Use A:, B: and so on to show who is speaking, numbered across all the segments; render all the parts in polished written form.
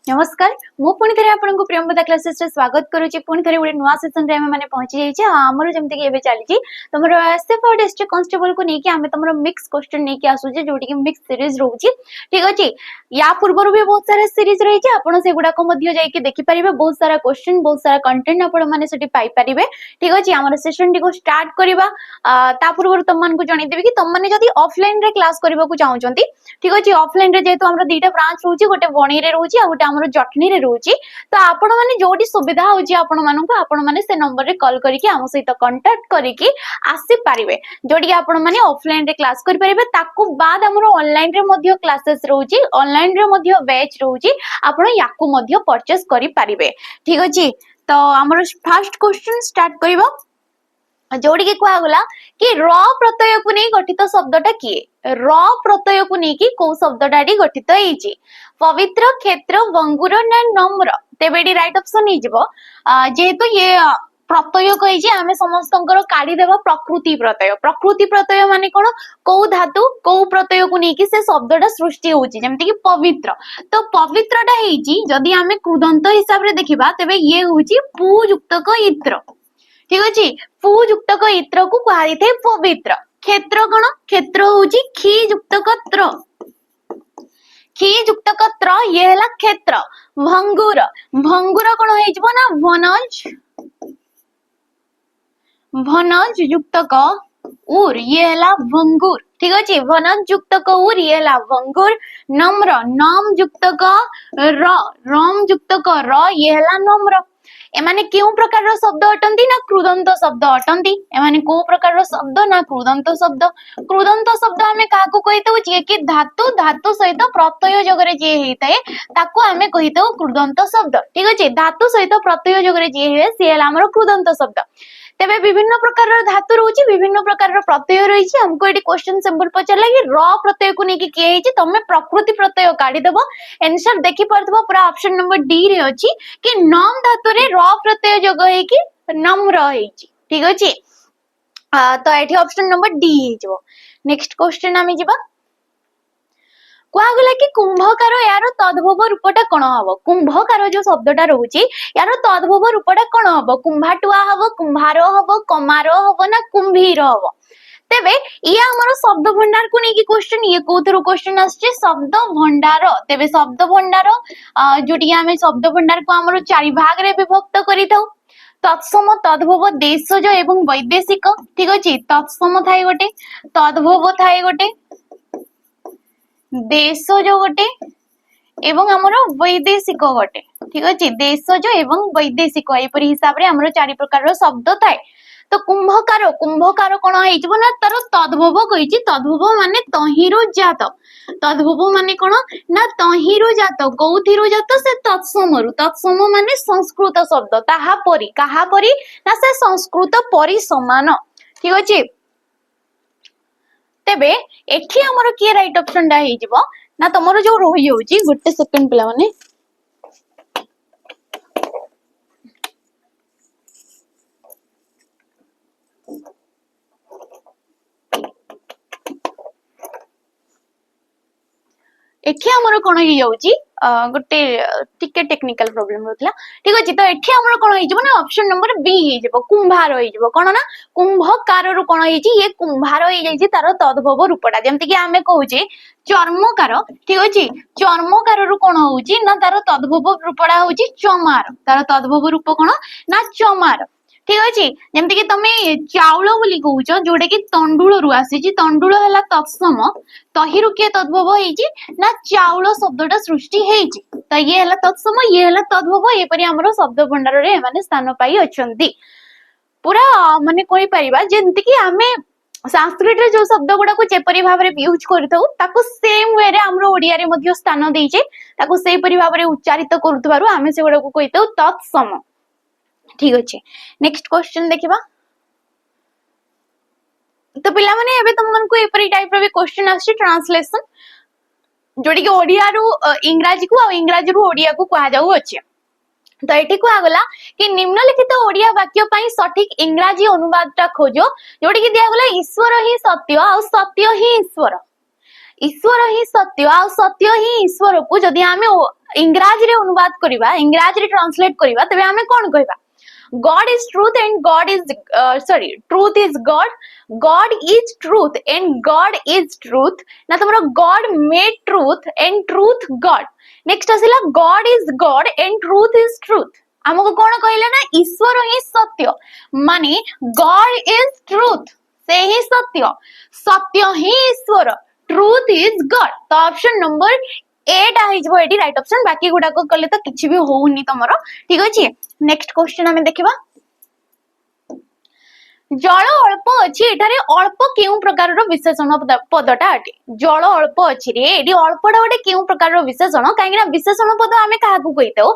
A: नमस्कार मु पुणी थे आपको प्रियंवदा क्लासेस रे स्वागत करुच्ची पुणी थे गोटे नुआ सेशन रे मैंने पहुंची जाइए आमर जमती कि चली तुम एसएफ और डिस्ट्रिक्ट कांस्टेबल को लेकिन आम तुम मिक्स क्वेश्चन नहीं आसूचे जोटी कि मिक्स सीरीज रोचे ठीक अच्छे या पूर्व भी बहुत सारा सीरीज रही है आपड़ से गुड़ाक देखिपारे बहुत सारा क्वेश्चन बहुत सारा कंटेंट आपने पाइपर ठीक अच्छे आम सेशन टी स्टार्ट करवा पूर्व तुमको जनईदेवी कि तुमने जब ऑफलाइन रे क्लास करने को चाहते ठीक अच्छे ऑफलाइन रे जेहेतु आम दुईटा ब्रांच रोचे गोटे बणी रे रोचे गोटे आम जटनी रे रोचे तो आपण माने जोटी सुविधा होची आपण माननको आपण माने से नंबर रे कॉल करके हम सहित कांटेक्ट करके आसी पारिबे जोटी आपण माने ऑफलाइन रे क्लास करि पारिबे ताकू बाद हमरो ऑनलाइन रे मध्ये क्लासेस रोची ऑनलाइन रे मध्ये बैच रोची आपण याकू मध्ये परचेस करि पारिबे ठीक अछि तो हमरो फर्स्ट क्वेश्चन स्टार्ट करबो जोड़ी के कहगला कि र प्रत्यय को नहीं गठित शब्दटा किए र प्रत्यय को नहीं कि को शब्दटा गठित होईची पवित्र क्षेत्र वंगुर ना नम्र तेबेडी राइट ऑप्शन ही जीवो जेहेतु ये प्रत्यय कही आम समस्त काढ़ी देवा प्रकृति प्रत्यय माने कोन को धातु को प्रत्यय को नहीं कि से शब्दटा सृष्टि होची जेमति कि पवित्र तो पवित्रटा हेची जदी आमे कृदंत हिसाब रे देखिबा तबे ये होची पु युक्तक इत्र ठीक अच्छे पुयुक्तक इत्र को कहुई थे पवित्र क्षेत्र कौन क्षेत्र हूँ खी युक्तक त्र खी युक्तक त्र ये है क्षेत्र भंगुर भंगुर कौन हो ना वनज वनज युक्तक उर ये है भंगुर ठीक अच्छे वनज युक्तक उर ये है भंगुर नम्र नम युक्तक रम युक्तक र ये है नम्र एमाने क्यों प्रकार शब्द अटंती ना कृदंत शब्द अटंती एमाने को प्रकार शब्द ना कृदंत शब्द आमे काको कहितौ जे कि धातु धातु सहित प्रत्यय जगरे जे हेताए ताको आमे कहितौ कृदंत शब्द ठीक अछि धातु सहित प्रत्यय जगरे जे हे से हमर कृदंत शब्द तेबे विभिन्न प्रकार धातु रहउची विभिन्न प्रकार प्रत्यय रहिछि हमको एटी क्वेश्चन सिंपल पचरला कि र प्रत्यय को नेकी के हेछि तमे प्रकृति प्रत्यय काढी देबो आंसर देखि परथबो पूरा ऑप्शन नंबर डी रे अछि कि नम धातु रे र प्रत्यय जग हे कि नम्र हेछि ठीक अछि तो एठी ऑप्शन नंबर डी हेजो नेक्स्ट क्वेश्चन आमे जिबा कहगला कि कुंभकार यार तद्भव रूपटा कौन हम कुंभकार जो शब्दटा रोचे यार तद्भव रूपटा कौन हम कुंभाटुआ हम कुंभार हम कमार हम ना कुंभीर हम तेबे ये हमर शब्द भंडार को नहीं क्वेश्चन ये कोथरो क्वेश्चन आछे शब्द भंडार तेबे शब्द भंडार जोटी आमे शब्द भंडार को हमर चारि भाग रे विभक्त करिथौ तत्सम तद्भव देशज एवं वैदेशिक ठीक अछि तत्सम थाई गोटे तद्भव थाई गोटे देशज गोटे एवं हमर वैदेशिक गोटे ठीक अछि देशज एवं वैदेशिक एपरि हिसाब रे हमर चारि प्रकार शब्द थाए तो कुंभकार कुंभकार कोन हेइजबो ना तार तद्भव कहिछि तद्भव माने तहिरु जात तद्भव माने कोन ना तहिरु जात कोथिरु जात से तत्सम माने संस्कृत शब्द ताहा परि काहा परि ना से संस्कृत परि समान ठीक अछि तेबे एठी हमर के राइट ऑप्शन डा हेइजबो ना तमरो जो रहि होउची गुटे सेकंड पिला माने एठी हमर कोन हे जाउची गुटे टिके टेक्निकल प्रॉब्लम होतला ठीक अछि तो एठी हमर कोन हे जबो ना ऑप्शन नंबर बी हे जबो कुंभार हे जबो कोन ना कुंभकार रु कोन हे जी ये कुंभार हे जाई तार तद्भव रूपटा जेमति कि आमे कहूचे चर्मकार ठीक अछि चर्मकार रु कोन होउची ना तार तद्भव रूपटा होउची चमार तार तद्भव रूप कोन ना चमार ठीक अछि जेमति कि तमे चाउल बोली कहूच जोडे कि तंडुळ रु आसी जी तंडुळ हला तत्सम तहिरु के तद्भव हेजी ना चाउल शब्दटा सृष्टि हेजी त ये हला तत्सम ये हला तद्भव ए परि हमरो शब्द भंडार रे माने स्थान पाई अछंती पूरा माने कोइ परिबा जेमति कि आमे संस्कृत रे जो शब्द गुडा को जेपरि भाव रे यूज करथौ ताको सेम वे रे हमरो ओडिया रे मध्ये स्थान देइचे ताको सेही परि भाव रे उच्चारित करथबारु आमे से गुडा को कहितौ तत्सम ठीक अच्छे नेक्स्ट क्वेश्चन देखिबा तो पिला माने एबे तुमन को एपरी टाइप रे क्वेश्चन आछि ट्रांसलेशन जोडी के ओडिया रु इंग्रजी को आ इंग्रजी रु ओडिया को कहा जाउ अछि तो एठी को आगला कि निम्नलिखित ओडिया वाक्य पई सठिक इंग्रजी अनुवादटा खोजो जोडी कि दिया गला ईश्वर ही सत्य आ सत्य ही ईश्वर ईश्वर ही सत्य आ सत्य ही ईश्वर को जदि आमे इंग्राजी रे अनुवाद करिबा इंग्राजी रे ट्रांसलेट करिबा तबे आमे कोन कहबा God is truth and God is truth is God. God is truth and God is truth. ना तुम्हारा God made truth and truth God. Next आसिला God is God and truth is truth. हमको कौन कहले ना ईश्वर ही सत्य माने God is truth से ही सत्य सत्य ही ईश्वर truth is God. तो ऑप्शन नंबर एटा हिजबो एटी राइट ऑप्शन बाकी गुडा को कले तो किछि भी होउनी तमरो ठीक अछि नेक्स्ट क्वेश्चन हमें देखिबा जल अल्प अच्छी एठारे अल्प केउ प्रकार विशेषण पदटा अटे जल अल्प अच्छी रे एडी अल्पटा गोटे केउ प्रकार विशेषण कहीं विशेषण पद आमे काहाकू कहिताओ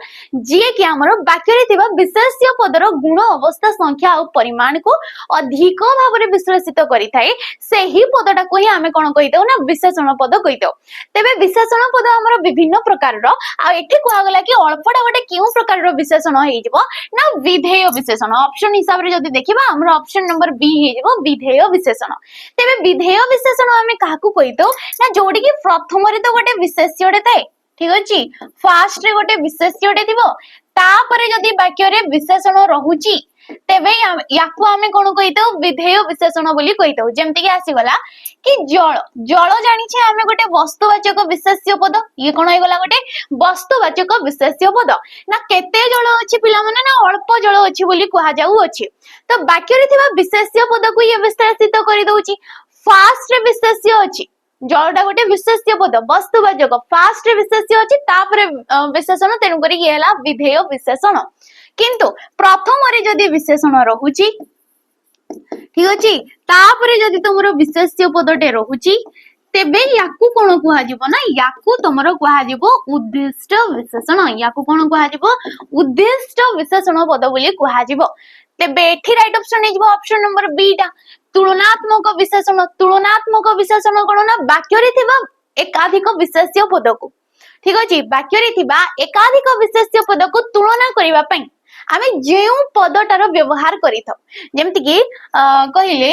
A: जे कि हमर वाक्य रे थिबा विशेष्य पदर गुण अवस्था संख्या और परिमाण को अधिक भाव में विश्लेषित करि थाए सेही पदटा को ही आमे कोन कहिताओ ना विशेषण पद कहिताओ तेबे विशेषण पद हमर विभिन्न प्रकार रो आ एठी कोहा गला कि अल्पटा गोटे केउ प्रकार विशेषण हेइ जबो ना विधेय विशेषण ऑप्शन हिसाब रे जदी देखिबा हमर ऑप्शन नंबर बी हेजबो विधेय विशेषण तेबे विधेय विशेषण आमे काहाकू कहितो ना जोडी कि प्रथम रे तो गोटे विशेष्यडे थाए ठीक अछि फर्स्ट रे गोटे विशेष्यडे थिबो तापरे जदी वाक्य रे विशेषण रहुची तेबे याकू आमे कोन कहितो विधेय विशेषण बोली कहितो जेमति कि आसी गला कि जल जल जानि छे आमे गोटे वस्तुवाचक विशेष्य पद ये कोन होय गला गोटे वस्तुवाचक विशेष्य पद ना केते जल अछि पिला माने ना अल्प जल अछि बोली कहा जाउ अछि तो वाक्य रे थिबा विशेष्य पद को ये विशेषित करि दउची फर्स्ट रे विशेष्य अछि जलटा गोटे विशेष्य पद वस्तुवाचक फर्स्ट रे विशेष्य अछि तापरे विशेषण तेनु करी ये हला विधेय विशेषण किंतु प्रथम रे जदी विशेषण रहुची ठीक अछि तापरे जदी तुमरो विशेष्य पदटे रहुची तेबे याकू कोन कुहा जिवो ना याकू तुमरो कुहा जिवो उद्दिष्ट विशेषण याकू कोन कुहा जिवो उद्दिष्ट विशेषण पद बोली कुहा जिवो तेबे एठी राइट ऑप्शन हे जिवो ऑप्शन नंबर बी टा तुलनात्मक विशेषण कोन ना वाक्य रे थिबा एकाधिक विशेष्य पद को ठीक अछि वाक्य रे थिबा एकाधिक विशेष्य पद को तुलना करिवा पई आमे जेउ पदटार व्यवहार करिथौ जेमति कि कहिले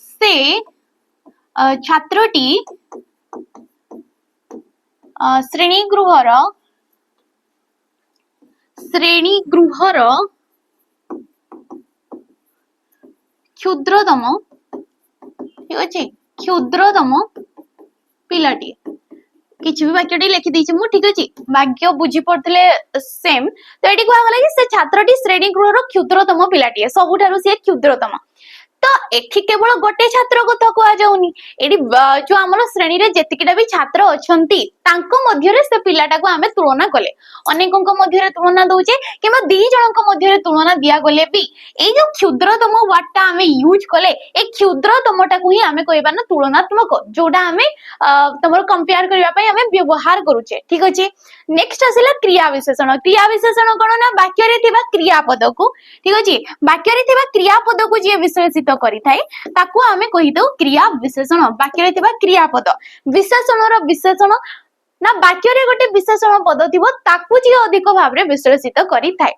A: से छात्रटी श्रेणी गृहर क्षुद्रतम ठीक अछि क्षुद्रतम पिलाटी किछि भी वाक्यटी लिखि दैछि मु ठीक अछि वाक्य बुझी पड़थले सेम तो एटी कोहा गला कि से छात्रटी श्रेणी गृहर क्षुद्रतम पिलाटी सबुठारु से क्षुद्रतम तो एठी केवल गोटे छात्र कथा कोहा जाउनी एडी जो हमर श्रेणी रे जेतिकिटा भी छात्र अछंती तांको मध्य रे से पिलाटा को हमें तुलना कले अनेकंक मध्य रे तुलना दउचे किबा दी जनक मध्य रे तुलना दिया गले भी ए जो क्षुद्रतम वर्डटा हमें यूज कले ए क्षुद्रतमटा को ही हमें कहबा ना तुलनात्मक जोडा हमें तमर कंपेयर करबा पई हमें व्यवहार करूचे ठीक अछि नेक्स्ट आसिला क्रिया विशेषण कोन ना वाक्य रे थिबा क्रियापद को ठीक अछि वाक्य रे थिबा क्रियापद को जे विशेषित करि थाए ताकू हमें कहि दउ क्रिया विशेषण वाक्य रे थिबा क्रियापद विशेषणर विशेषण ना वाक्य रे गोटे विशेषण पद थिबो ताकू जे अधिक भाव रे विश्लेषित करि थाए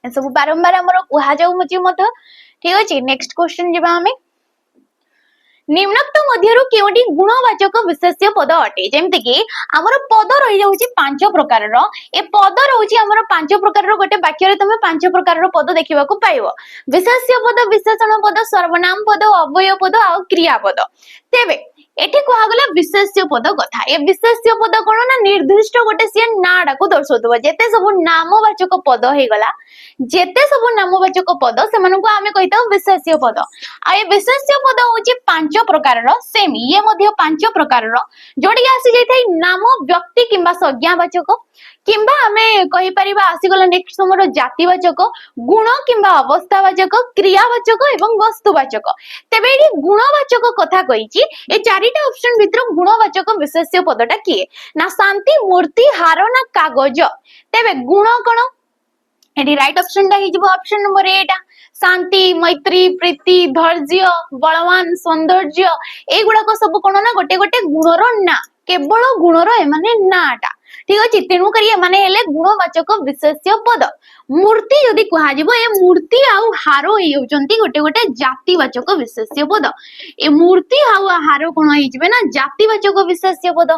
A: ए सब बारंबार हमर कुहा जाउ मत ठीक अछि नेक्स्ट क्वेश्चन जेबा हमें निम्नोक्त मध्यरु केउटी गुणवाचक विशेष्य पद अटे जेमति कि हमर पद रहि जाउची पांच प्रकार रो ए पद रहउची हमर पांच प्रकार रो गोटे वाक्य रे तमे पांच प्रकार रो पद देखिबा को पाइबो विशेष्य पद विशेषण पद सर्वनाम पद अव्यय पद आ क्रिया पद तेबे एठी कोहा गला विशेष्य पद कथा ए विशेष्य पद कोन ना निर्दिष्ट गोटे से नाडा को दर्शाउतबा जेते सब नामवाचक पद हे गला जेते सब नामवाचक पद सेमन को हमें कहिता विशेष्य पद आ ए विशेष्य पद होची पांच प्रकार रो सेम ये मध्ये पांच प्रकार रो जोडी आसी जाय थाई नाम व्यक्ति किंबा संज्ञावाचक किंबा हमें कहि परिबा आसी गला नेक्स्ट हमरो जातिवाचक गुण किंबा अवस्थावाचक क्रियावाचक एवं वस्तुवाचक तेबे एडी गुणवाचक कथा कहिची ए चारिटा ऑप्शन भितर गुणवाचक विशेष्य पदटा किए ना शांति मूर्ति हार ना कागज तेबे गुण कोन एडी राइट ऑप्शन टा हिजबो ऑप्शन नंबर 8 शांति मैत्री प्रीति धैर्य बलवान सौंदर्य ए गुडा को सब कोन ना गोटे गोटे गुणर ना केवल गुणर ए माने नाटा ठीक अछि तेनु करी माने हेले गुणवाचक विशेष्य पद मूर्ति जदि कहा जिवो ए मूर्ति आउ हारो हे होचंती गोटे गोटे जातिवाचक विशेष्य पद ए मूर्ति आउ हारो कोन हे जिवे ना जातिवाचक विशेष्य पद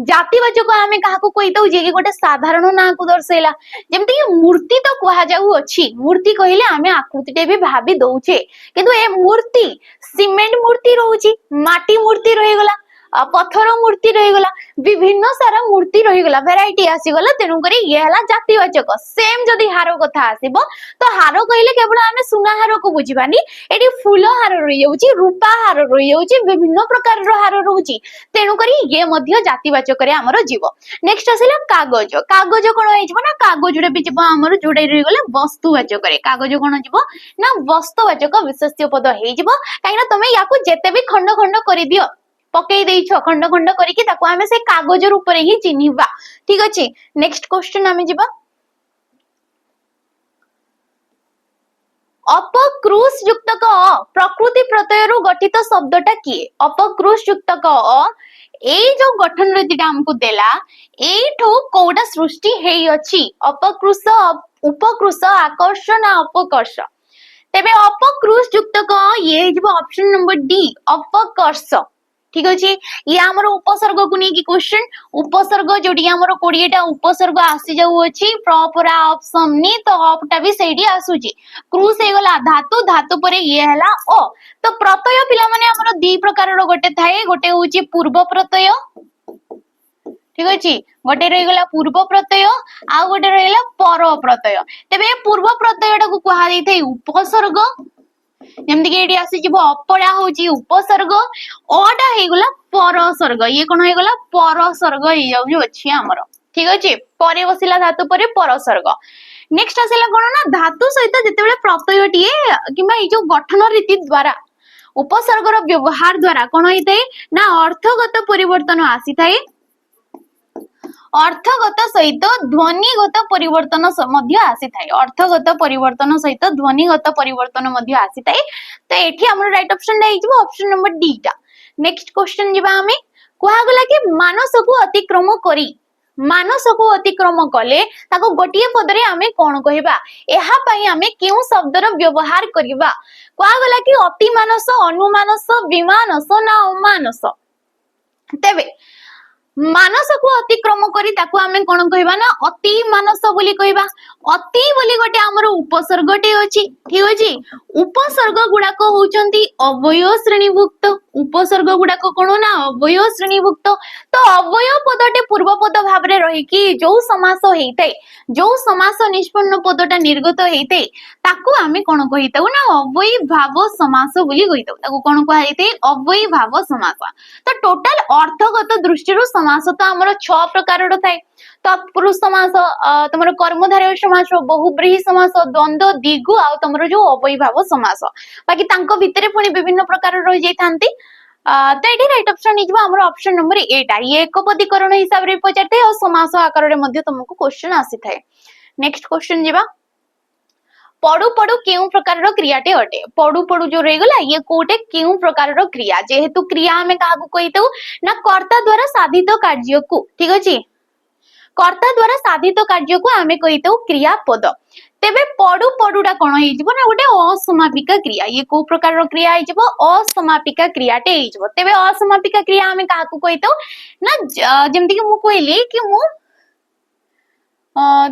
A: जातिवाचक आमे काहाको कहितौ जे कि गोटे साधारण ना को दर्शैला जेमति कि मूर्ति तो कहा जाउ अछि मूर्ति कहिले आमे आकृतिटे भी भाबी दउछे किंतु ए मूर्ति सीमेंट मूर्ति रहउची माटी मूर्ति रहि गला पत्थर मूर्ति रही गला विभिन्न सारा मूर्ति रही गला वैरायटी आसी गला तेनु करी ये हला जातिवाचक सेम जदी हारो कथा आसीबो तो हारो कहिले केवल आमे सुना हारो को बुझिबानी एडी फूल हारो रही जाउची रूपा हारो रही जाउची विभिन्न प्रकार रो हारो रहउची तेनु करी ये मध्य जातिवाचक रे हमरो जीव नेक्स्ट आसीला कागज कागज कोन होई जबो ना कागज रे भी जबो हमरो जोडै रही गला वस्तुवाचक रे कागज कोन जबो ना वस्तुवाचक विशेष्य पद हेई जबो काइना तमे याकू जेते भी खंड खंड करि दियो पकई देइछो खंड खंड करिकि ताको आमे से कागज ऊपर ही चिन्हिबा ठीक अछि नेक्स्ट क्वेश्चन आमे जिबा अपक्रुश युक्त क प्रकृति प्रत्यय रु गठित शब्दटा किए अपक्रुश युक्त क ए जो गठन रीतिटा हमको देला एठो कोडा सृष्टि हेई अछि अपकृश उपकृश आकर्षण आ अपकर्ष तेबे अपकृश युक्त क ये जिबो ऑप्शन नंबर डी अपकर्ष ठीक अछि ये हमर उपसर्ग को नै कि क्वेश्चन उपसर्ग जोडी हमर 20 टा उपसर्ग आसी जाउ अछि प्रॉपरा ऑप्शन नी तो ऑपटा भी सेडी आसुची क्रूस हे गला धातु धातु परे ये हला ओ तो प्रत्यय पिला माने हमर दी प्रकार रो गोटे थाए गोटे होची पूर्व प्रत्यय ठीक अछि गोटे रहि गला पूर्व प्रत्यय आ गोटे रहिला पर प्रत्यय तबे पूर्व प्रत्ययटा को कहा दै थै उपसर्ग जेमति के एडी आसी जिवो अपडा होची उपसर्ग ओटा हे गला परसर्ग ये कोन हे गला परसर्ग हे जाउ जो अछि हमर ठीक अछि परे बसिला धातु परे परसर्ग नेक्स्ट आसिला कोन ना धातु सहित जेतेबेले प्रत्ययटिए किबा ए जो गठन रीति द्वारा उपसर्ग रो व्यवहार द्वारा कोन होइते ना अर्थगत परिवर्तन आसी थाए अर्थगत सहित ध्वनिगत परिवर्तन मध्य आसी थाए अर्थगत परिवर्तन सहित ध्वनिगत परिवर्तन मध्य आसी थाए तो एठी हमर राइट ऑप्शन दे हिजबो ऑप्शन नंबर डी टा नेक्स्ट क्वेश्चन जिबा हमें कोहा गला कि मानस को अतिक्रम करी मानस को अतिक्रम कले ताको गोटिए पदरे हमें कोन कहिबा एहा पई हमें केउ शब्दर व्यवहार करिबा कोहा गला कि अति मानस अनुमानस विमानस ना अमानस तेबे मानस को अतिक्रम करी ताको हमें कोन कहिबा ना अति मानस बोली कहिबा अति बोली गोटे हमर उपसर्गटे अछि ठीक अछि उपसर्ग गुडा को होचंती अवय श्रेणीभुक्त उपसर्ग गुडा को कोन ना अवय श्रेणीभुक्त तो अवय पदटे पूर्व पद भाबरे रही कि जो समास हेइतै जो समास निष्पन्न पदटा निर्गत हेइतै ताको हमें कोन कहितौ ना अवय भाव समास बोली कहितौ ताको कोन कहैतै अवय भाव समास तो टोटल अर्थगत दृष्टि समास तो हमर 6 प्रकार रो थाए तत्पुरुष समास तमरो कर्मधारय समास बहुब्रीहि समास द्वंद्व दिगु आ तमरो जो अवयभाव समास बाकी तांको भितरे पुनी विभिन्न प्रकार रहि जाई थांती तो एठी राइट ऑप्शन हिजबा हमरो ऑप्शन नंबर 8 ये एकपदीकरण हिसाब रे पचारते और समास आकार रे मध्ये तुमको क्वेश्चन आसी थाए नेक्स्ट क्वेश्चन जिबा पडु पडु केउ प्रकार रो क्रियाटे अटे पडु पडु जो रहि गला ये कोटे केउ प्रकार रो क्रिया जेहेतु क्रिया हमें काहू कहितौ ना कर्ता द्वारा साधित कार्य को ठीक अछि कर्ता द्वारा साधित कार्य को हमें कहितौ क्रियापद तेबे पडु पडुडा कोन हेइ जबो ना गोटे असमापिका क्रिया ये को प्रकार रो क्रिया हेइ जबो असमापिका क्रियाटे हेइ जबो तेबे असमापिका क्रिया हमें काहू कहितौ ना जेमति कि मु कहली कि मु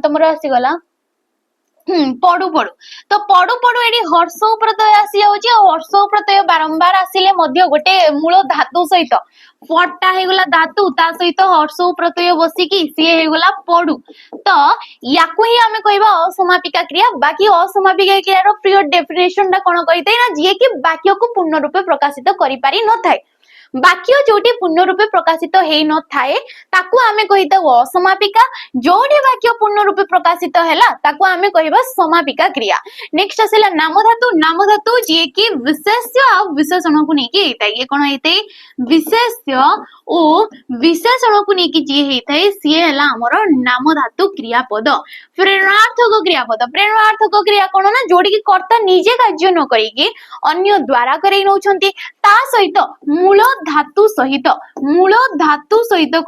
A: तमरो आसी गला पडु पडु तो पडु पडु एडी हर्ष प्रत्यय आसी जाउची और हर्ष प्रत्यय बारंबार आसीले मध्य गोटे मूल धातु सहित पडटा हे गला धातु ता सहित हर्ष प्रत्यय बसी की सी हे गला पडु तो याकू ही हमें कहबा असमापिका क्रिया बाकी असमापिका क्रिया रो प्रिय डेफिनेशन ता कोन कहितै ना जे कि वाक्य को पूर्ण रूपे प्रकाशित करि पारि न थाए वाक्य जोटी पूर्ण रूपे प्रकाशित हेइ न थाए ताकू हमें कहिता असमापिका जोटी वाक्य पूर्ण रूपे प्रकाशित हैला ताकू हमें कहबा समापिका क्रिया नेक्स्ट आसेला नाम धातु जे कि विशेष्य आ विशेषण को नेकी हेता ये कोन हेते विशेष्य ଓ विशेषण को लेकिन जी हेता है सी है हमर नाम धातु क्रियापद प्रेरणार्थक क्रियापद प्रेरणार्थक क्रिया कोन ना जोडी की कर्ता निजे कार्य न करी कि अन्य द्वारा करै नउछंती ता सहित मूल धातु सहित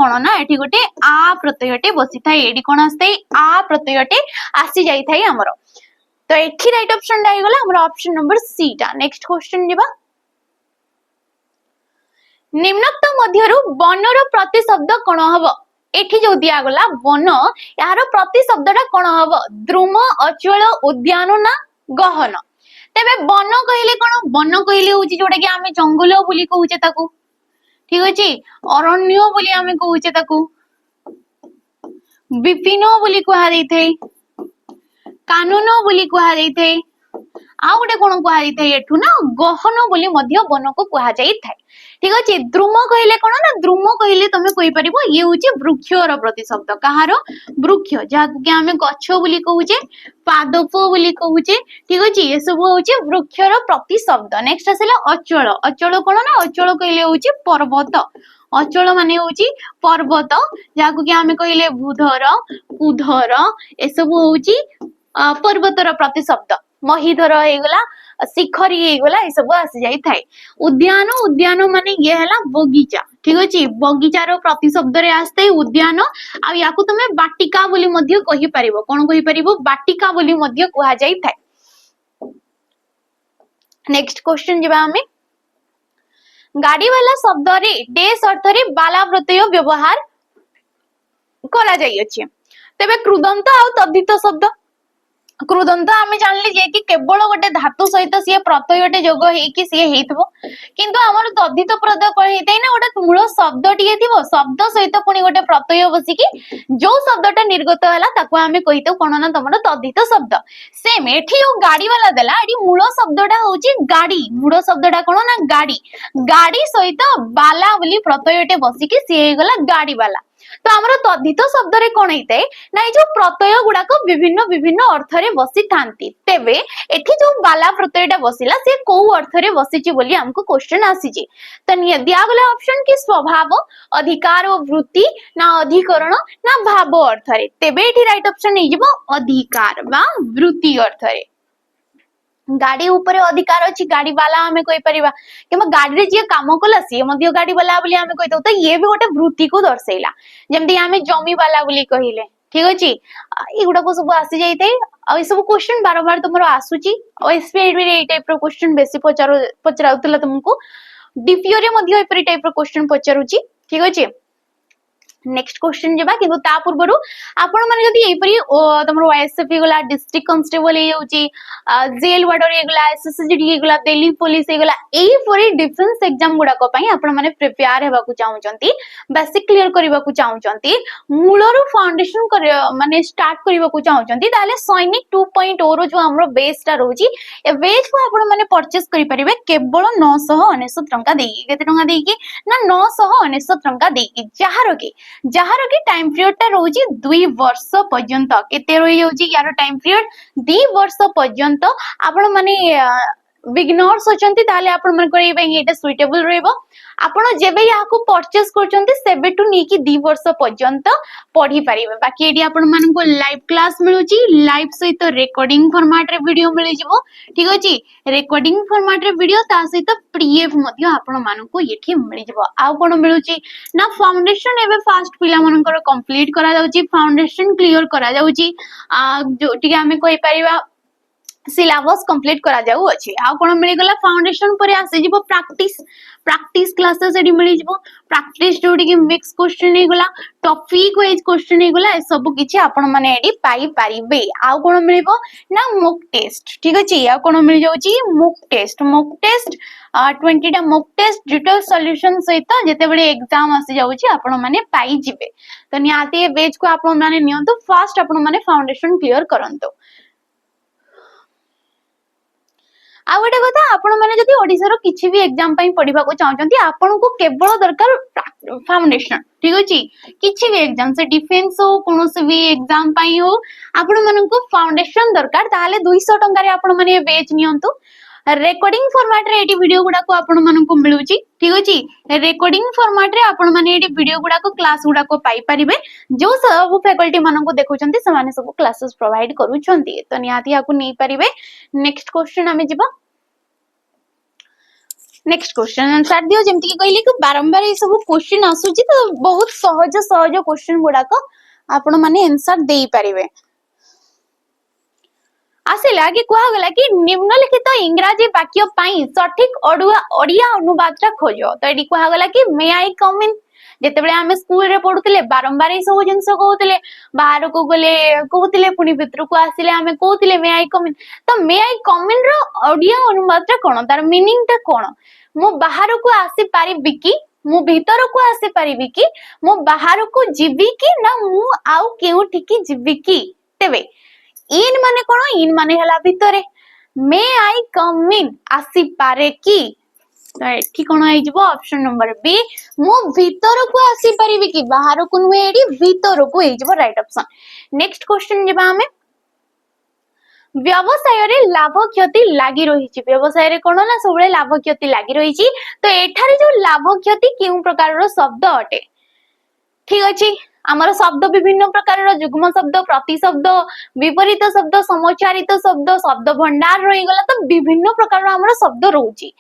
A: कोन ना एठी गोटे आ प्रत्ययटे बसी थाए एडी कोन आस्ते आ प्रत्ययटे आसी जाई थाए हमर तो एठी राइट ऑप्शन ला गला हमर ऑप्शन नंबर सी टा नेक्स्ट क्वेश्चन दिबा निम्नोक्त मध्यरु बनर प्रतिशब्द कोन हबो एठी जो दिया गला वन यार प्रतिशब्दटा कोन हबो द्रुम अचल उद्यान ना गहन तेबे वन कहिले कोन वन कहिले होची जोटा कि आमे जंगल बोली कहूचे ताकू ठीक अछि अरण्य बोली आमे कहूचे ताकू विपिन बोली कहा दैथे कानून बोली कहा दैथे आ गोटे कोन कहा दैथे एठु ना गहन बोली मध्य वन को कहा जाई थाए ठीक अछि द्रुम कहिले कोन ना द्रुम कहिले तमे कहि परिबो ये होची वृक्षर प्रतिशब्द कहारो वृक्ष जा कि आमे गच्छ बोली कहूचे पादप बोली कहूचे ठीक अछि ये सब होची वृक्षर प्रतिशब्द नेक्स्ट आसेला अचल अचल कोन ना अचल कहिले होची पर्वत अचल माने होची पर्वत जाकु कि आमे कहिले भूधर कुधर ए सब होची पर्वतर प्रतिशब्द महिधर हेगला शिखरी हेगला ए सब आसी जाई थाए उद्यान उद्यान माने ये हला बगीचा ठीक अछि बगीचार प्रतिशब्द रे आस्ते उद्यान आ याकु तमे बाटिका बोली मध्य कहि परिबो कोन कहि परिबो बाटिका बोली मध्य कहा जाई थाए नेक्स्ट क्वेश्चन जेबा हमें गाड़ी वाला शब्द रे डेस अर्थ रे बाला प्रत्यय व्यवहार करा जाई अछि तबे कृदंत आ तद्धित शब्द कृदंत आमे जानले जे कि केवल गोटे धातु सहित सी प्रत्ययटे जोग हे कि सी हेतबो किंतु हमर तद्धित प्रत्यय कोन हेतै ना गोटे मूल शब्द टिए थिबो शब्द सहित पुनी गोटे प्रत्यय बसी कि जो शब्दटा निर्गत हला ताको आमे कहितो कोन ना तमर तद्धित शब्द सेम एठी ओ गाड़ी वाला देला एठी मूल शब्दटा होची गाड़ी मूल शब्दटा कोन ना गाड़ी सहित बाला बोली प्रत्ययटे बसी कि सी हे गला गाड़ी वाला तो हमर तद्धित शब्द रे कोन हेतै ना जो प्रत्यय गुडा को विभिन्न विभिन्न अर्थ रे बसी थांती तेबे एठी जो बाला प्रत्ययटा बसिला से को अर्थ रे बसिची बोली हमको क्वेश्चन आसीची तो दिया गला ऑप्शन कि स्वभाव अधिकार और वृत्ति ना अधिकरण ना भाव अर्थ रे तेबे एठी राइट ऑप्शन नै जिवो अधिकार बा वृत्ति अर्थ रे गाड़ी ऊपर अधिकार अछि गाड़ी वाला हमें कोइ परिबा किमा गाड़ी रे जे काम कला से मध्य गाड़ी वाला बोली हमें कहितो तो ये भी गोटे वृत्ति को दर्शैला जेमति हमें जमी वाला बोली कहिले ठीक अछि ई गुडा को सब आसी जाइते आ ई सब क्वेश्चन बार बार तुमरो आसुची ओ एसपीआई रे ए टाइप रो क्वेश्चन बेसी पचराउतला तुमको डीपीओ रे मध्य ए टाइप रो क्वेश्चन पचरुची ठीक अछि नेक्स्ट क्वेश्चन जेबा किंतु ता पूर्वरु आपण माने जदी एपरी तमरो ओएसएफई गला डिस्ट्रिक्ट कांस्टेबल हे होची जेल वार्डर हे गला एसएसजी हे गला दिल्ली पुलिस हे गला एई परी डिफेंस एग्जाम गुडा को पई आपण माने प्रिपेयर हेबा को चाहउचंती बेसिक क्लियर करबा को चाहउचंती मूलरु फाउंडेशन माने स्टार्ट करबा को चाहउचंती ताले सैनिक 2.0 रो जो हमरो बेस ता रहउची ए बेस को आपण माने परचेस करि परिबे केवल 999 टंका देकी केते टंका देकी ना 999 टंका देकी जहार की टाइम पीरियड टा रोजी 2 वर्ष पर्यंत केते रही जाउची यार टाइम पीरियड 2 वर्ष पर्यंत आपण माने बिगिनर्स अछंती ताले आपण मन करे बे एटा सुइटेबल रहबो आपण जेबे या को परचेस करचंती सेबे टू नी की 2 वर्ष पर्यंत पढी परिबे बाकी एडी आपण मन को लाइव क्लास मिलुची लाइव सहित रिकॉर्डिंग फॉर्मेट रे वीडियो मिलि जिवो ठीक अछि रिकॉर्डिंग फॉर्मेट रे वीडियो ता सहित पीडीएफ मध्ये आपण मन को येठी मिलि जिवो आ कोन मिलुची ना फाउंडेशन एबे फास्ट पिला मन को कंप्लीट करा जाउची फाउंडेशन क्लियर करा जाउची जो टिके हमें कोइ परिबा सिलेबस कंप्लीट करा जाऊ अछि आ कोन मिलि गला फाउंडेशन पर आसे जिवो प्रैक्टिस क्लासेस एडी मिलि जिवो प्रैक्टिस जोडी कि मिक्स क्वेश्चन हे गला टॉपिक वाइज क्वेश्चन हे गला ए सब किछि आपण माने एडी पाई परिबे आ कोन मिलिबो ना मॉक टेस्ट ठीक अछि आ कोन मिलि जाउची मॉक टेस्ट 20 टा मॉक टेस्ट डिटेल सॉल्यूशन सहित जेते बडे एग्जाम आसी जाउची आपण माने पाई जिवे तो नियाते बेच को आपण माने नियंतु फर्स्ट आपण माने फाउंडेशन क्लियर करंतो आ गोटे कथा आपण माने जदी ओडिसा रो किछि भी एग्जाम पई पढिबा को चाहउचंती आपण को केवल दरकार फाउंडेशन ठीक अछि किछि भी एग्जाम से डिफेंस हो कोनोसे भी एग्जाम पई हो आपण मानन को फाउंडेशन दरकार ताले 200 टंका रे आपण माने बेच नियंतु रेकॉर्डिंग फॉर्मेट रे एटी वीडियो गुडा को आपण मानन को मिलुची ठीक अछि रेकॉर्डिंग फॉर्मेट रे आपण माने एटी वीडियो गुडा को क्लास गुडा को पाई परिबे जो सब फैकल्टी मानन को देखुचंती से माने सब क्लासेस प्रोवाइड करूचंती तो निहाती याकू नै परिबे नेक्स्ट क्वेश्चन हमें जिबा नेक्स्ट क्वेश्चन आंसर दियो जेमति कि कहली कि बारंबार ए सब क्वेश्चन आसुची तो बहुत सहज सहज क्वेश्चन गुडा को आपण माने आंसर देई परिबे आसिला कि कुहा गला कि निम्नलिखित इंग्रजी वाक्य पाई सठिक ओडिया अनुवाद रा खोजो तो एडी कुहा गला कि मे आई कम इन जेते बेले हमें स्कूल रे पढुतले बारंबार ए सब जिंस कहउतले बाहर को गले कहउतले पुनी भितर को आसिले हमें कहउतले मे आई कम इन तो मे आई कम इन रो ओडिया अनुवाद रा कोन तार मीनिंग ता कोन मु बाहर को आसी पारिबी कि मु भीतर को आसी पारिबी कि मु बाहर को जीवी कि ना मु आउ केउ ठिकी जीवी कि तेबे इन माने कोन इन माने हला भितरे मे आई कम इन आसी पारे कि एठी कोन आइ जबो ऑप्शन नंबर बी मु भीतर को आसी परिबी कि बाहर को नुए एडी भीतर को आइ जबो राइट ऑप्शन नेक्स्ट क्वेश्चन जेबा हमें व्यवसाय रे लाभ क्षति लागि रहिछि व्यवसाय रे कोन ना सबले लाभ क्षति लागि रहिछि तो एठारे जो लाभ क्षति केउ प्रकार रो शब्द अटे ठीक अछि आमर शब्द विभिन्न प्रकार रो जुग्म शब्द प्रति शब्द विपरीत शब्द समोच्चारित शब्द शब्द भंडार रही गला तो विभिन्न प्रकार रो आमर शब्द रहउछि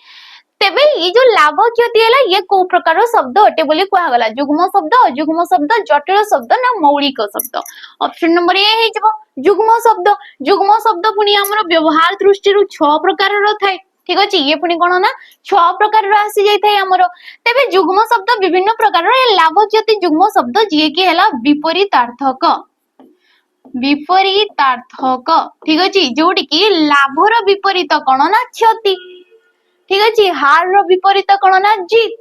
A: तेबे ये जो लाभ क्षति हला ये को प्रकार रो शब्द अटे बोली कुहा गला जुग्म शब्द अजुग्म शब्द जटिल शब्द ना मौलिक शब्द ऑप्शन नंबर ए हे जबो जुग्म शब्द पुनी आमर व्यवहार दृष्टि रु 6 प्रकार रो थाए ठीक अछि ये पुनी कोन ना 6 प्रकार रो आसी जाय थाए आमर तेबे जुग्म शब्द विभिन्न प्रकार रो ए लाभ क्षति जुग्म शब्द जे कि हला विपरीतार्थक ठीक अछि जोटी कि लाभ रो विपरीत कोन ना क्षति ठीक अछि हार रो विपरीत कोन ना जीत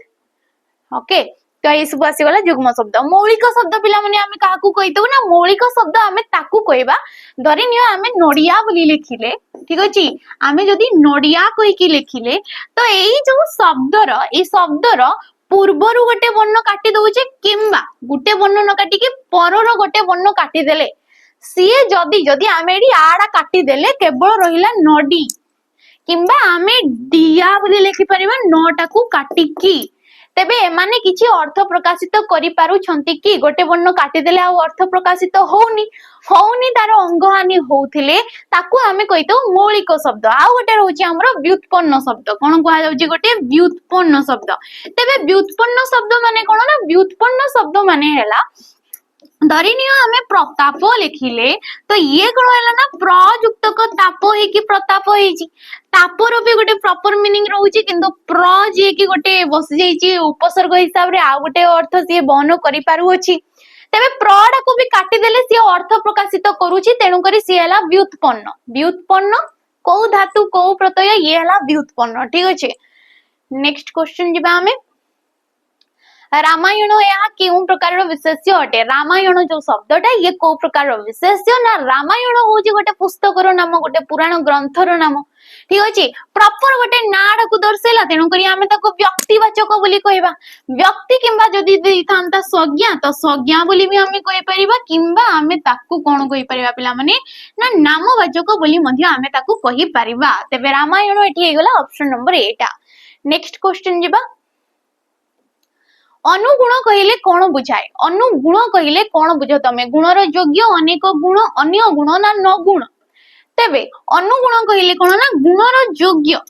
A: ओके तो ये सब आसी गला जुग्म शब्द मौलिक शब्द पिला माने हमें काकू कहितौ ना मौलिक शब्द हमें ताकू कहबा धरि नियो हमें नोडिया बोली लिखिले ठीक अछि हमें जदी नोडिया कहि कि लिखिले तो एई जो शब्दर पूर्वरु गोटे वर्ण काटी दउचे किंबा गोटे वर्ण न काटी कि परर गोटे वर्ण काटी देले सिए जदी हमें एडी आडा काटी देले केवल रहिला नडी किंबा हमें डिया बोली लिखि परिबा नटा को काटी की तेबे एमाने किछि अर्थ प्रकाशित करि पारु छंती कि गोटे वर्ण काटी देले आ अर्थ प्रकाशित होउनी तार अंगहानि होउथिले ताकू हमें कहितो मौलिक शब्द आ गोटे रहउची हमरो व्युत्पन्न शब्द कोन कहै जाउची गोटे व्युत्पन्न शब्द तेबे व्युत्पन्न शब्द माने कोन ना व्युत्पन्न शब्द माने हैला धरिनियो हमें प्रताप लिखिले तो ये कोन हैला ना प्रयुक्तक ताप हे कि प्रताप हेची तापर भी गोटे प्रॉपर मीनिंग रहउची किंतु प्र जे कि गोटे बस जाईची उपसर्ग हिसाब रे आ गोटे अर्थ से बहन करि पारु अछि तेबे प्रडा को भी काटी देले से अर्थ प्रकाशित करूची तेनु करी से हला व्युत्पन्न को धातु को प्रत्यय ये हला व्युत्पन्न ठीक अछि नेक्स्ट क्वेश्चन जिबा हमें रामायण यह केउ प्रकार विशेष्य अटे रामायण जो शब्दटा ये को प्रकार विशेष्य ना रामायण होची गोटे पुस्तक रो नाम गोटे पुराण ग्रंथ रो नाम ठीक अछि प्रॉपर गोटे नाड को दर्शेला तेनु करी हमें ताको व्यक्तिवाचक बोली कहबा व्यक्ति किंबा जदी देथांता संज्ञा तो संज्ञा बोली भी हमें कहि परिबा किंबा हमें ताको कोन कहि परिबा पिला माने ना नामवाचक बोली मध्ये हमें ताको कहि परिबा तबे रामायण एठी हे गेला ऑप्शन नंबर 8 नेक्स्ट क्वेश्चन जिबा अनुगुण कहिले कोन बुझाए अनुगुण कहिले कोन बुझो तमे गुणर योग्य अनेक गुण अन्य गुण ना न गुण तेबे अनुगुण कहिले कोन ना गुणर योग्य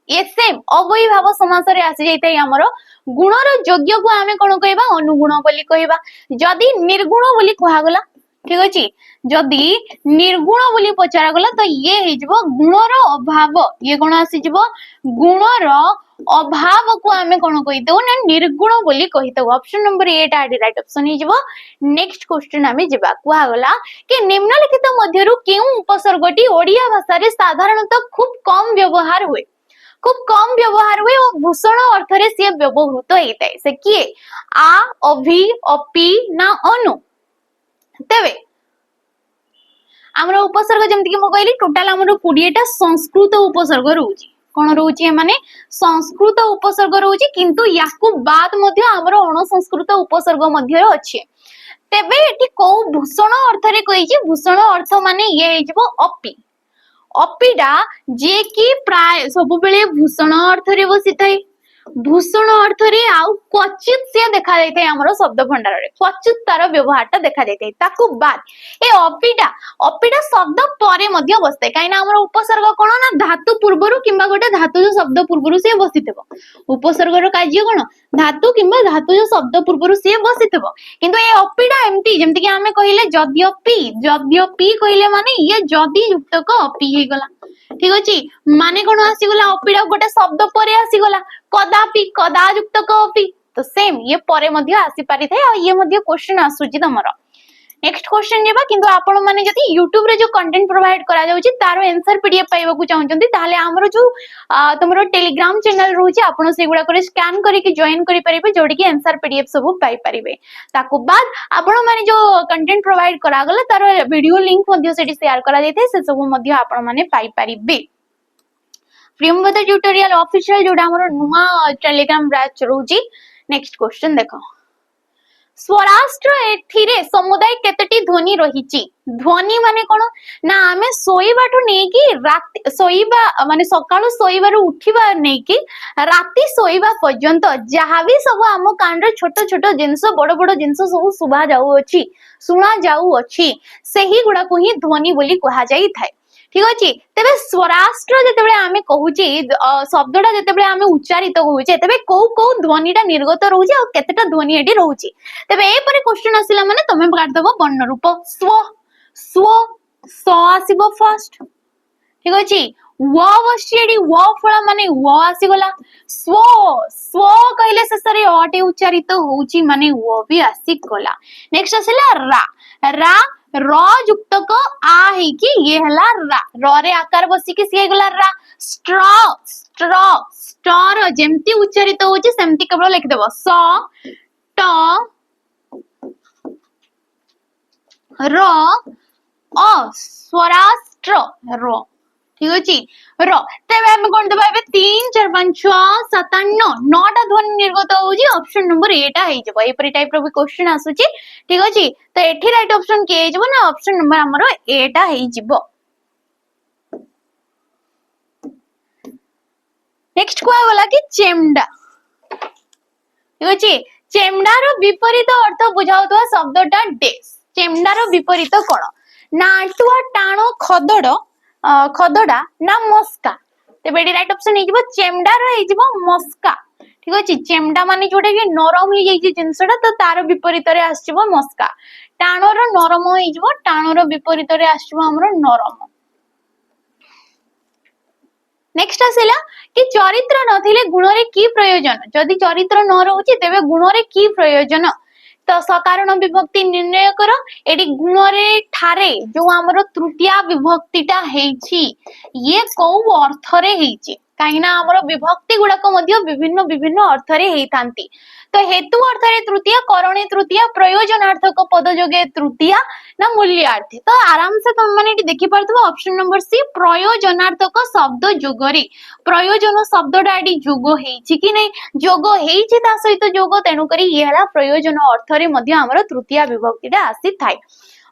A: ये सेम अवयवी भाव समास रे आसी जाइतै हमरो गुणर योग्य को हमें कोन कहबा अनुगुण बोली कहबा जदी निर्गुण बोली कहा गला ठीक अछि जदी निर्गुण बोली पचारा गला तो ये हे जबो गुणर अभाव ये कोन आसी जबो गुणर अभाव को हमें कोन कहितो ना निर्गुण बोली कहितो ऑप्शन नंबर 8 आडी राइट ऑप्शन हे जबो नेक्स्ट क्वेश्चन हमें जिबा कुआ गला कि निम्नलिखित मध्यरु केउ उपसर्गटी ओडिया भाषा रे साधारणतः खूब कम व्यवहार हुए और भूषण अर्थ रे से व्यवहृत हेतै से किए आ अभि अपि ना अनु तेबे हमरो उपसर्ग जेमति कि म कहली टोटल हमरो 20 टा संस्कृत उपसर्ग रहउची कोन रहउची माने संस्कृत उपसर्ग रहउची किंतु याकु बाद मध्ये हमरो अण संस्कृत उपसर्ग मध्ये अछि तेबे एठी को भूषण अर्थ रे कहिची भूषण अर्थ माने ये हेजबो अपि ଅପିଟା ଯେ କି ପ୍ରାୟ ସବୁବେଳେ ଭୂଷଣ ଅର୍ଥରେ ବସିଥାଏ ଭୂଷଣ ଅର୍ଥରେ ଆଉ କ୍ୱଚିତ ସିଏ ଦେଖା ଯାଇଥାଏ ଆମର ଶବ୍ଦ ଭଣ୍ଡାରରେ କ୍ୱଚିତ ତାର ବ୍ୟବହାରଟା ଦେଖା ଯାଇଥାଏ ତାକୁ ବାଦ ଏ ଅପିଟା ଶବ୍ଦ ପରେ ମଧ୍ୟ ବସିଥାଏ କାହିଁକି ଆମର ଉପସର୍ଗ କଣ ନା ଧାତୁ ପୂର୍ବରୁ କିମ୍ବା ଗୋଟେ ଧାତୁଜ ଶବ୍ଦ ପୂର୍ବରୁ ସିଏ ବସିଥିବ ଉପସର୍ଗର କାର୍ଯ୍ୟ କଣ ଧାତୁ କିମ୍ବା ଧାତୁଜ ଶବ୍ଦ ପୂର୍ବରୁ ସିଏ ବସିଥିବ କିନ୍ତୁ ଏ ଅପିଟା ଏମିତି ଯେମିତି କି ଆମେ କହିଲେ ଯଦ୍ୟପି କହିଲେ ମାନେ ଇଏ ଯଦି ଯୁକ୍ତକ ଅପି ହେଇଗଲା ঠিক ଅଛି ମାନେ କଣ ଆସିଗଲା ଅପିଟା ଗୋଟେ ଶବ୍ଦ ପରେ ଆସିଗଲା କଦାପି କଦା ଯୁକ୍ତକ ଅପି ତ ସେମ୍ ଇଏ ପରେ ମଧ୍ୟ ଆସି ପାରିଥାଏ ଆଉ ଇଏ ମଧ୍ୟ କ୍ୱେଶ୍ଚନ ଆସୁଛି ତମର नेक्स्ट क्वेश्चन जेबा किंतु आपण माने जति YouTube रे जो कंटेंट प्रोवाइड करा जाउची तारो आंसर पीडीएफ पाइबाकू चाहउचंती ताले हमरो जो तमरो टेलीग्राम चैनल रहउची आपण सेगुडा करे स्कैन करी के जॉइन करि परिबे जोडी की आंसर पीडीएफ सब पाइ परिबे ताकू बाद आपण माने जो कंटेंट प्रोवाइड करा गला तारो वीडियो लिंक मध्ये सेठी शेयर करा जाइते से सब मध्ये आपण माने पाइ परिबे प्रियंवदा ट्यूटोरियल ऑफिशियल जोडा हमरो नुवा टेलीग्राम बैच रहउची नेक्स्ट क्वेश्चन देखो स्वराष्ट्र एथिरे समुदाय केतटी ध्वनि रहिची ध्वनि माने कोन ना आमे सोईबाठु नेकी रात सोईबा माने सकाळु सोईबारु उठिबा नेकी राती सोईबा पर्यंत जहाबी सब आम कान रे छोट छोट जिंस बड़ बड़ जिंस सब सुभा जाउ अछि सुना जाउ अछि सेही गुडा को ही ध्वनि बोली कहा जाई थाए ठीक अछि तबे स्वराष्ट्र जेतेबे आमे कहूची शब्दटा जेतेबे आमे उच्चारित कहूचे तबे को ध्वनिटा निर्गत रहउची आ केतेटा ध्वनि एडी रहउची तबे ए परे क्वेश्चन आसिला माने तमे काट दबो वर्ण रूप स्व स आसीबो फर्स्ट ठीक अछि व बसची एडी व फळ माने व आसी गला स्व स्व कहले शेषरे अटे उच्चारित होउची माने व भी आसी गला नेक्स्ट आसिला रा र युक्तक आ है कि ये हला रा र रे आकार बसी के सी गला रा स्टर जेमती उच्चारित होची सेमती केवल लिख देबो स ट र अ स्वराष्ट्र र ठीक अछि र तबे हम कोन देबा बे 3 4 5 6 7 8 9 9टा ध्वनि निर्गत होउची ऑप्शन नंबर ए टा हे जबो ए परि टाइप रो भी क्वेश्चन आसुची ठीक अछि तो एठी राइट ऑप्शन के हे जबो ना ऑप्शन नंबर हमरो ए टा हे जबो नेक्स्ट को वाला कि चेमडा ठीक अछि चेमडा रो विपरीत अर्थ बुझाउतवा शब्दटा डेस चेमडा रो विपरीत कोन नाटुआ टाणो खदडा ना मस्का तेबे राइट ऑप्शन हे जबो चेमडा रो हे जबो मस्का ठीक अछि चेमडा माने जोटे कि नरम हे जाई जिंसटा तो तार विपरीत रे आछिबो मस्का टाणो रो नरम हे जबो टाणो रो विपरीत रे आछिबो हमरो नरम नेक्स्ट आसेला कि चरित्र नथिले गुण रे की प्रयोजन जदि चरित्र न रहउची तेबे गुण रे की प्रयोजन तो सकारण विभक्ति निर्णय कर एडी गुण रे ठारे जो हमरो तृतीय विभक्तिटा हेछि ये को अर्थ रे हेछि काइना हमरो विभक्ति गुडा को मध्य विभिन्न अर्थ रे हेतांती तो हेतु अर्थ रे तृतीय करणे तृतीय प्रयोजनार्थक पद जोगे तृतीय ना मूल्यार्थी तो आराम से तुम माने देखि परथबो ऑप्शन नंबर सी प्रयोजनार्थक शब्द जोगरे प्रयोजन शब्दटा एडी जोग हेछि कि नै जोग हेछि ता सहित जोग तेनु करी ये हला प्रयोजन अर्थ रे मध्य हमरो तृतीय विभक्तिटा आसी थाय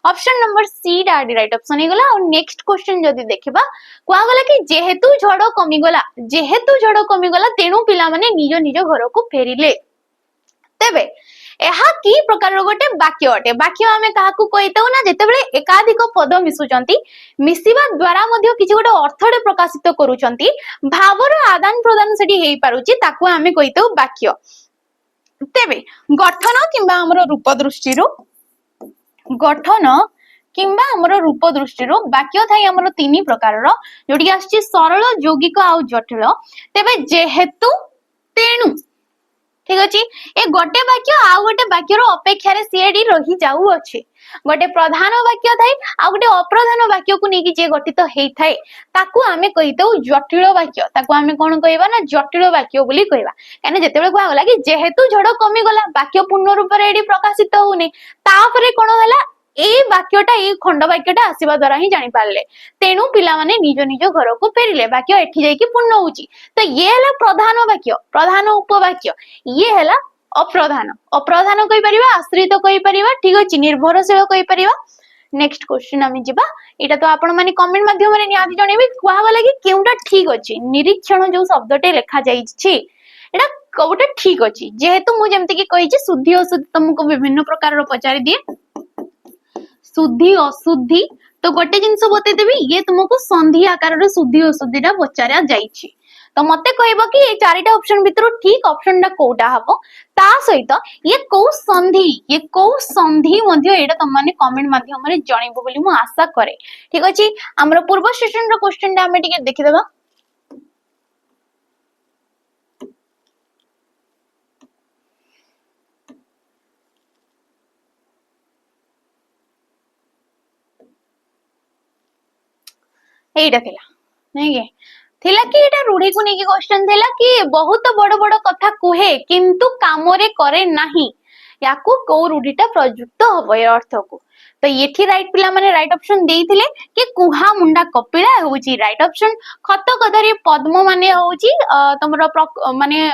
A: ऑप्शन नंबर सी डाडी राइट ऑप्शन हे गला और नेक्स्ट क्वेश्चन जदी देखिबा कोआ गला कि जेहेतु झड़ कमी गला तेनु पिला माने निज निज घर को फेरिले तेबे एहा की प्रकार गोटे वाक्य अटे वाक्य आमे काहाकू कहितौ ना जेतेबेले एकाधिक पद मिसुचंती मिसिबा द्वारा मध्य किछि गोटे अर्थडे प्रकाशित करूचंती भावर आदान प्रदान सेठी हेई पारुची ताकू आमे कहितौ वाक्य तेबे गठन किंबा हमरो रूप दृष्टिरो गठन किंबा हमरो रूप दृष्टिरो वाक्य थाई हमरो तीन प्रकार रो जोटी आछि सरल यौगिक आ जटिल तेबे जेहेतु तेनु ठीक अछि ए गोटे वाक्य आ गोटे वाक्य रो अपेक्षा रे सीएडी रही जाउ अछि गोटे प्रधान वाक्य थाई आ गोटे अप्रधान वाक्य को नेकी जे गठित हेई थाई ताकू आमे कहितौ जटिल वाक्य ताकू आमे कोन कहबा ना जटिल वाक्य बोली कहबा काने जेतेबेले कोआ गला कि जेहेतु झड़ कमी गला वाक्य पूर्ण रूप रे एडी प्रकाशित होउनी तापरे कोन होला ए वाक्यटा ए खंड वाक्यटा आसीबा द्वारा ही जानि पारले तेनु पिला माने निज निज घर को फेरिले वाक्य एठी जाई कि पूर्ण होउची तो ये हला प्रधान वाक्य प्रधान उपवाक्य ये हला अप्रधान कहि परिबा आश्रित कहि परिबा ठीक अछि निर्भरशील कहि परिबा नेक्स्ट क्वेश्चन आम जा यहाँ तो आपण मैंने कमेंट माध्यम निहाती जनइबे कहवा लगे केउटा ठीक अच्छी निरीक्षण जो शब्दटे लिखा जाइए एटा कोटा ठीक अच्छी जेहेतु मुझे जमती कि कही शुद्धि अशुद्धि तुमको विभिन्न प्रकार पचारि दिए शुद्धि अशुद्धि तो गोटे जिनस बतेदेवी ये तुमको संधि आकार शुद्धि अशुद्धि पचारा जाइए तो मते कहबो कि ये चारिटा ऑप्शन भितर ठीक ऑप्शन टा कोटा हबो ता सहित ये को संधि मध्ये एटा तुम माने कमेंट माध्यम रे जणैबो बोली मु आशा करे ठीक अछि हमर पूर्व सेशन रो क्वेश्चन टा हमें टिके देखि देबा एटा थिला नै के थिला कि एटा रूढ़ी को नेकी क्वेश्चन थिला कि बहुत बड़ बड़ कथा कुहे किंतु काम रे करे नाही याकू को रूढ़ीटा प्रयुक्त हबो ए अर्थ को तो येठी राइट पिला माने राइट ऑप्शन देइथिले कि कुहा मुंडा कपिला होउची राइट ऑप्शन खत कदरी पद्म माने होउची तमरो माने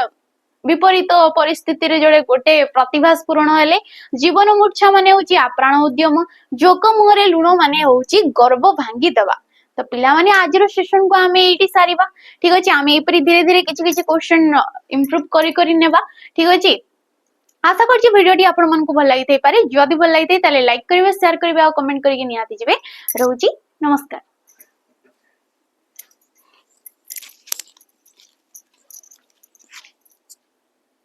A: विपरीत परिस्थिति रे जोड़े गोटे प्रतिभा स्फुरण हेले जीवन मूर्छा माने होउची आप्राण उद्यम जोक मुहरे लुण माने होउची गर्व भांगी देवा तो पिला माने आज रो सेशन को हमें एटी सारीबा ठीक अछि हमें एपरी धीरे धीरे किछि किछि क्वेश्चन इंप्रूव करी करी नेबा ठीक अछि आशा करछि वीडियोटी आपण मन को भल लागिथै पारे जदि भल लागिथै ताले लाइक करिवे शेयर करिवे आ कमेंट करिके नियाती जिवे रहउची नमस्कार।